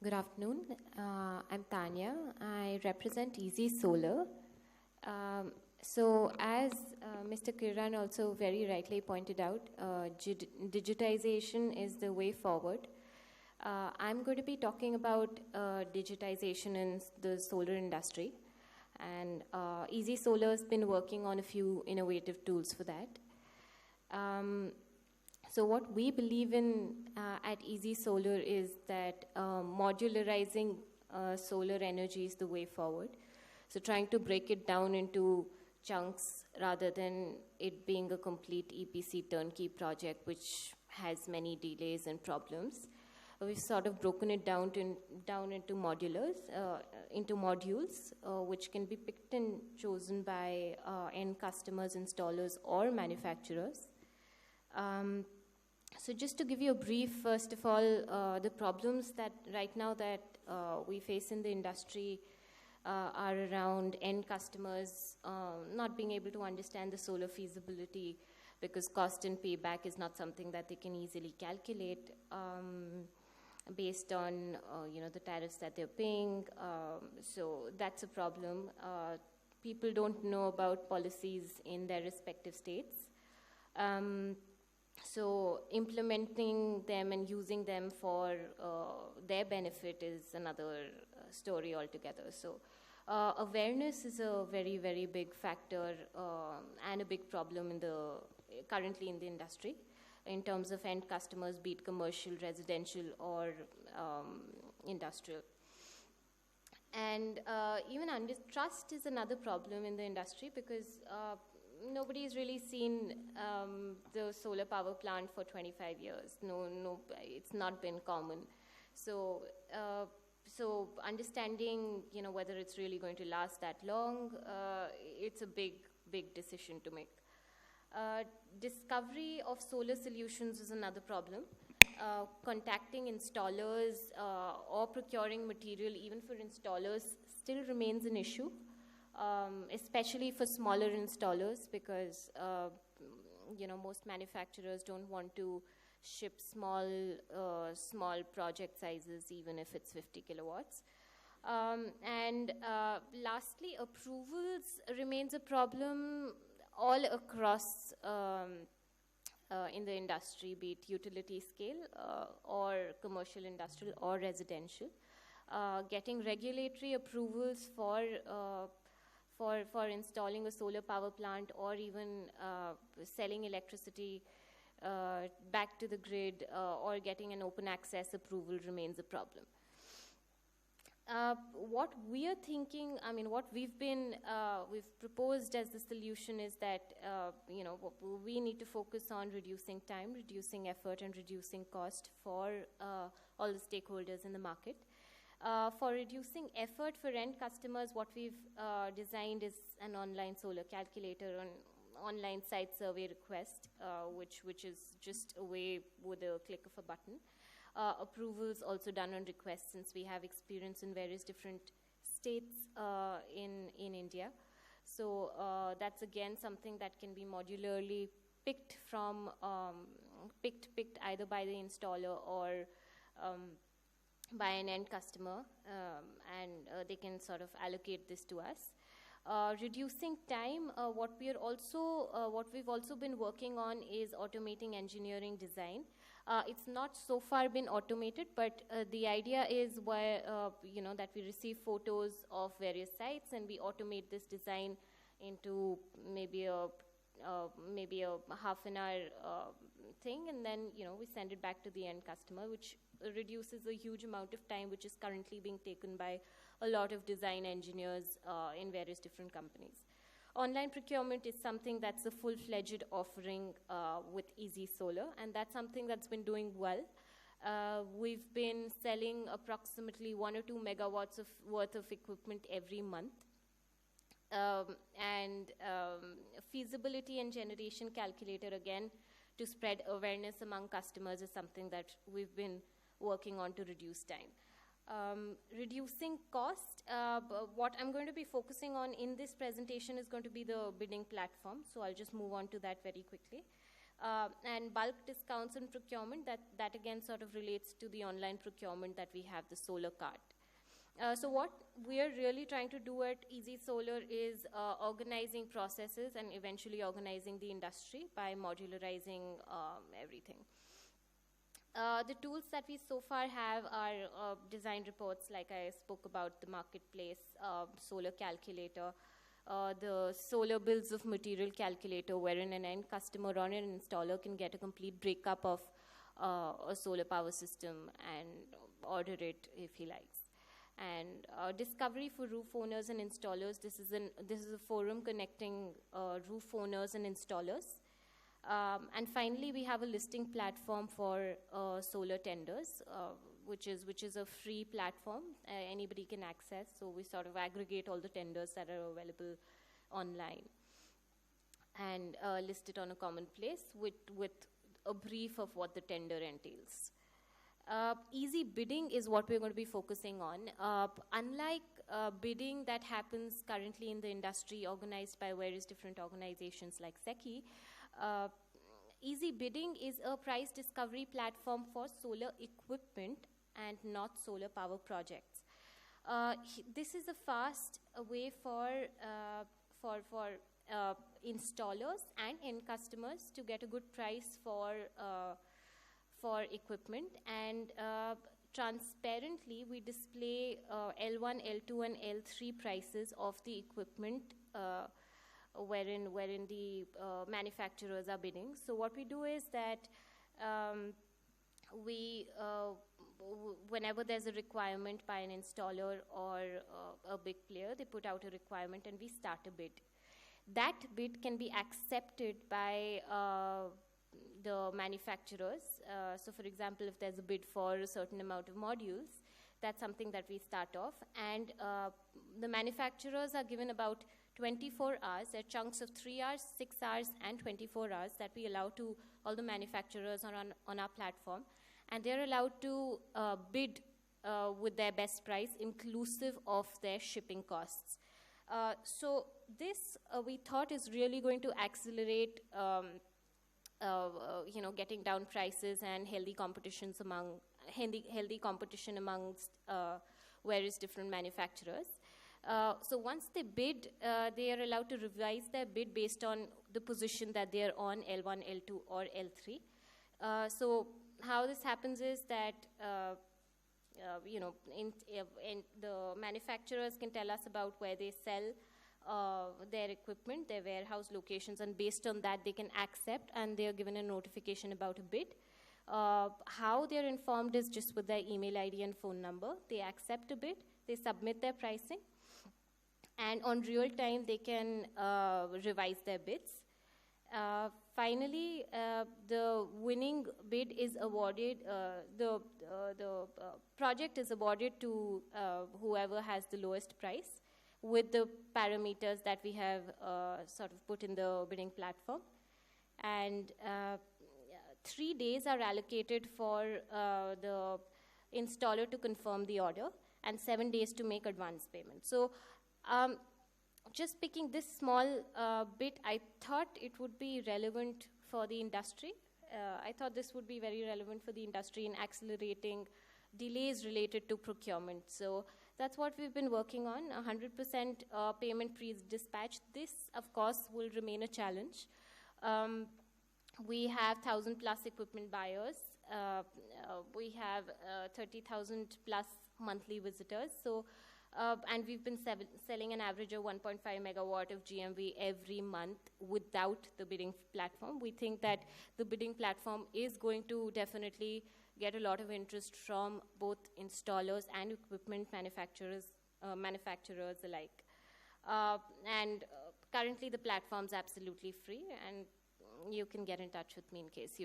Good afternoon. I'm Tanya. I represent Ezysolare. So as Mr. Kiran also very rightly pointed out, digitization is the way forward. I'm going to be talking about digitization in the solar industry. And Ezysolare has been working on a few innovative tools for that. So what we believe in at Ezysolare is that modularizing solar energy is the way forward. So trying to break it down into chunks rather than it being a complete EPC turnkey project which has many delays and problems. We've sort of broken it down into modules, which can be picked and chosen by end customers, installers, or manufacturers. So just to give you a brief, first of all, the problems that right now that we face in the industry are around end customers not being able to understand the solar feasibility because cost and payback is not something that they can easily calculate based on the tariffs that they're paying. So that's a problem. People don't know about policies in their respective states. So implementing them and using them for their benefit is another story altogether. So awareness is a very, very big factor and a big problem currently in the industry in terms of end customers, be it commercial, residential, or industrial. And even trust is another problem in the industry because nobody's really seen the solar power plant for 25 years. No, it's not been common. So, so understanding, whether it's really going to last that long, it's a big decision to make. Discovery of solar solutions is another problem. Contacting installers or procuring material, even for installers, still remains an issue. Especially for smaller installers because most manufacturers don't want to ship small project sizes even if it's 50 kilowatts. And lastly, approvals remains a problem all across in the industry, be it utility scale or commercial, industrial, or residential. Getting regulatory approvals for installing a solar power plant or even selling electricity back to the grid or getting an open access approval remains a problem. What we are thinking, what we've proposed as the solution is that, we need to focus on reducing time, reducing effort, and reducing cost for all the stakeholders in the market. For reducing effort for end customers, what we've designed is an online solar calculator, an online site survey request, which is just a way with a click of a button. Approvals also done on request since we have experience in various different states in India. So that's again something that can be modularly picked from, picked either by the installer or by an end customer, and they can sort of allocate this to us. Reducing time, what we've also been working on is automating engineering design. It's not so far been automated, but the idea is where that we receive photos of various sites and we automate this design into maybe a half an hour thing, and then we send it back to the end customer, which reduces a huge amount of time which is currently being taken by a lot of design engineers in various different companies. Online procurement is something that's a full-fledged offering with Ezysolare, and that's something that's been doing well. We've been selling approximately 1 or 2 megawatts worth of equipment every month. And feasibility and generation calculator, again, to spread awareness among customers is something that we've been working on to reduce time. Reducing cost, what I'm going to be focusing on in this presentation is going to be the bidding platform, so I'll just move on to that very quickly. And bulk discounts in procurement, that again sort of relates to the online procurement that we have, the solar cart. So what we are really trying to do at Ezysolare is organizing processes and eventually organizing the industry by modularizing everything. The tools that we so far have are design reports, like I spoke about, the marketplace, solar calculator, the solar bills of material calculator, wherein an end customer or an installer can get a complete breakup of a solar power system and order it if he likes. And discovery for roof owners and installers. This is a forum connecting roof owners and installers. And finally, we have a listing platform for solar tenders, which is a free platform anybody can access. So we sort of aggregate all the tenders that are available online and list it on a common place with a brief of what the tender entails. Easy bidding is what we're going to be focusing on. Unlike bidding that happens currently in the industry, organized by various different organizations like SECI, Easy bidding is a price discovery platform for solar equipment and not solar power projects. This is a fast way for installers and end customers to get a good price for equipment, and transparently we display L1, L2 and L3 prices of the equipment wherein the manufacturers are bidding. So what we do is that whenever there's a requirement by an installer or a big player, they put out a requirement and we start a bid. That bid can be accepted by the manufacturers. So for example, if there's a bid for a certain amount of modules, that's something that we start off. And the manufacturers are given about 24 hours. There are chunks of 3 hours, 6 hours, and 24 hours that we allow to all the manufacturers on our platform. And they're allowed to bid with their best price, inclusive of their shipping costs. So this, we thought, is really going to accelerate getting down prices and healthy competition amongst various different manufacturers. So once they bid, they are allowed to revise their bid based on the position that they are on, L1, L2, or L3. So how this happens is that the manufacturers can tell us about where they sell their equipment, their warehouse locations, and based on that they can accept, and they are given a notification about a bid. How they are informed is just with their email ID and phone number. They accept a bid, they submit their pricing, and on real time they can revise their bids. Finally, the winning bid is awarded, the project is awarded to whoever has the lowest price with the parameters that we have sort of put in the bidding platform. And 3 days are allocated for the installer to confirm the order, and 7 days to make advance payment. So just picking this small bit, I thought it would be relevant for the industry. I thought this would be very relevant for the industry in accelerating delays related to procurement. So that's what we've been working on, 100% payment pre-dispatch. This, of course, will remain a challenge. We have 1,000 plus equipment buyers. We have 30,000 plus monthly visitors. So, and we've been selling an average of 1.5 megawatt of GMV every month without the bidding platform. We think that the bidding platform is going to definitely get a lot of interest from both installers and equipment manufacturers alike. And currently the platform's absolutely free, and you can get in touch with me in case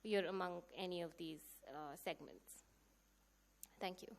you're among any of these segments. Thank you.